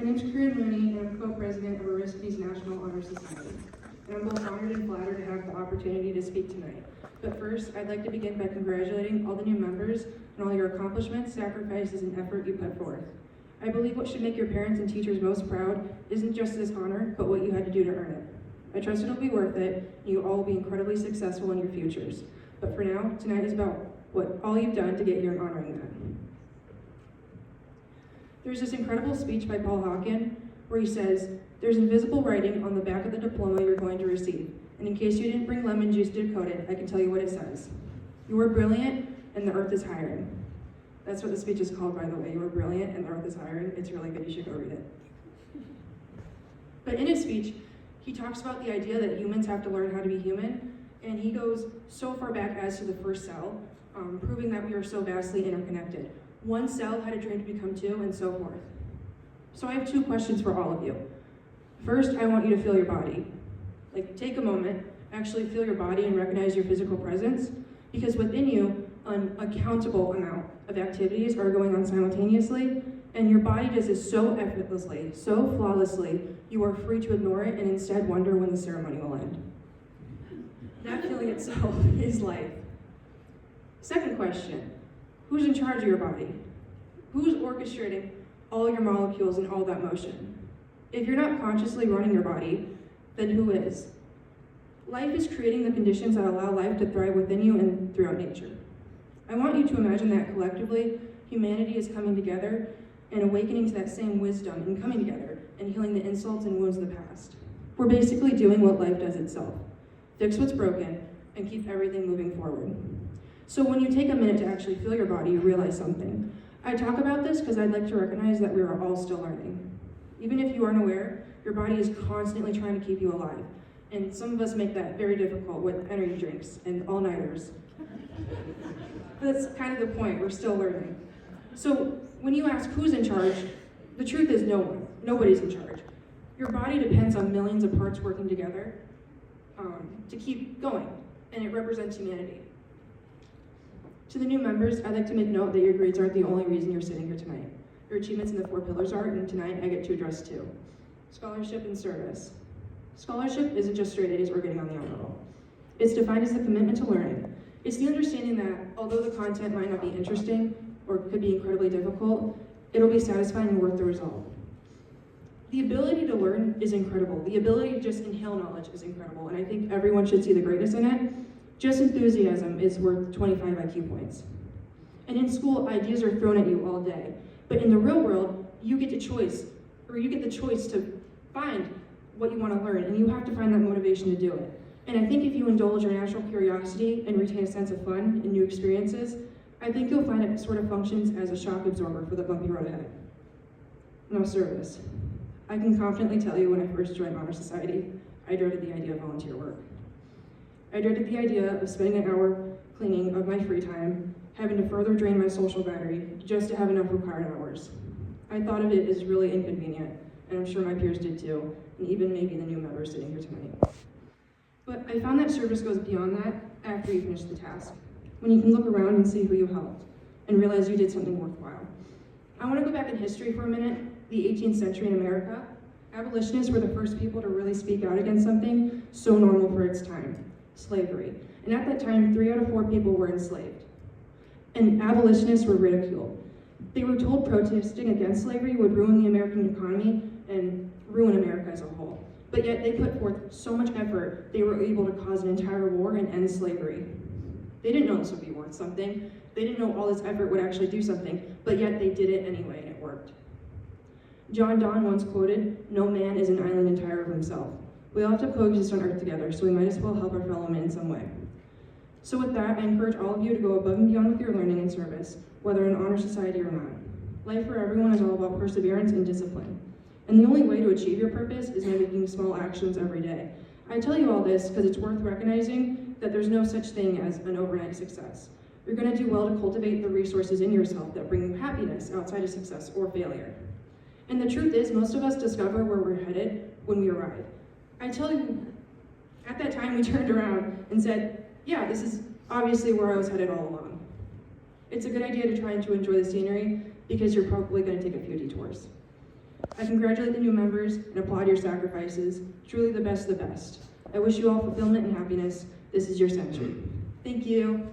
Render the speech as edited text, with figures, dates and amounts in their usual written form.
name's Corinne and I'm co-president of Aristides National Honor Society. And I'm both honored and flattered to have the opportunity to speak tonight. But first, I'd like to begin by congratulating all the new members and all your accomplishments, sacrifices, and effort you put forth. I believe what should make your parents and teachers most proud isn't just this honor, but what you had to do to earn it. I trust it'll be worth it, and you all will be incredibly successful in your futures. But for now, tonight is about what all you've done to get here and honoring that. There's this incredible speech by Paul Hawken where he says, "There's invisible writing on the back of the diploma you're going to receive. And in case you didn't bring lemon juice to decode it, I can tell you what it says. You are brilliant and the earth is hiring." That's what the speech is called, by the way. You are brilliant and the earth is hiring. It's really good, you should go read it. But in his speech, he talks about the idea that humans have to learn how to be human, and he goes so far back as to the first cell, proving that we are so vastly interconnected. One cell had a dream to become two, and so forth. So I have two questions for all of you. First, I want you to feel your body. Like, take a moment, actually feel your body and recognize your physical presence, because within you, an uncountable amount of activities are going on simultaneously, and your body does this so effortlessly, so flawlessly, you are free to ignore it and instead wonder when the ceremony will end. That feeling itself is life. Second question, who's in charge of your body? Who's orchestrating all your molecules and all that motion? If you're not consciously running your body, then who is? Life is creating the conditions that allow life to thrive within you and throughout nature. I want you to imagine that collectively, humanity is coming together and awakening to that same wisdom and coming together and healing the insults and wounds of the past. We're basically doing what life does itself. Fix what's broken and keep everything moving forward. So when you take a minute to actually feel your body, you realize something. I talk about this because I'd like to recognize that we are all still learning. Even if you aren't aware, your body is constantly trying to keep you alive. And some of us make that very difficult with energy drinks and all-nighters. But that's kind of the point, we're still learning. So when you ask who's in charge, the truth is no one. Nobody's in charge. Your body depends on millions of parts working together to keep going, and it represents humanity. To the new members, I'd like to make note that your grades aren't the only reason you're sitting here tonight. Your achievements in the 4 pillars are, and tonight I get to address 2. Scholarship and service. Scholarship isn't just straight A's or getting on the honor roll. It's defined as the commitment to learning. It's the understanding that although the content might not be interesting or could be incredibly difficult, it'll be satisfying and worth the result. The ability to learn is incredible. The ability to just inhale knowledge is incredible, and I think everyone should see the greatness in it. Just enthusiasm is worth 25 IQ points. And in school, ideas are thrown at you all day. But in the real world, you get the choice to find what you want to learn, and you have to find that motivation to do it. And I think if you indulge your natural curiosity and retain a sense of fun in new experiences, I think you'll find it sort of functions as a shock absorber for the bumpy road ahead. Now, service. I can confidently tell you when I first joined Honor Society, I dreaded the idea of volunteer work. I dreaded the idea of spending an hour cleaning of my free time, having to further drain my social battery just to have enough required hours. I thought of it as really inconvenient, and I'm sure my peers did too, and even maybe the new members sitting here tonight. But I found that service goes beyond that after you finish the task, when you can look around and see who you helped, and realize you did something worthwhile. I want to go back in history for a minute. The 18th century in America, abolitionists were the first people to really speak out against something so normal for its time, slavery. And at that time, 3 out of 4 people were enslaved. And abolitionists were ridiculed. They were told protesting against slavery would ruin the American economy and ruin America as a whole. But yet they put forth so much effort, they were able to cause an entire war and end slavery. They didn't know this would be worth something. They didn't know all this effort would actually do something, but yet they did it anyway, and it worked. John Donne once quoted, "No man is an island entire of himself." We all have to coexist on Earth together, so we might as well help our fellow men in some way. So with that, I encourage all of you to go above and beyond with your learning and service, whether in Honor Society or not. Life for everyone is all about perseverance and discipline. And the only way to achieve your purpose is by making small actions every day. I tell you all this because it's worth recognizing that there's no such thing as an overnight success. You're going to do well to cultivate the resources in yourself that bring you happiness outside of success or failure. And the truth is, most of us discover where we're headed when we arrive. I tell you, at that time we turned around and said, yeah, this is obviously where I was headed all along. It's a good idea to try and to enjoy the scenery because you're probably going to take a few detours. I congratulate the new members and applaud your sacrifices. Truly the best of the best. I wish you all fulfillment and happiness. This is your century. Thank you.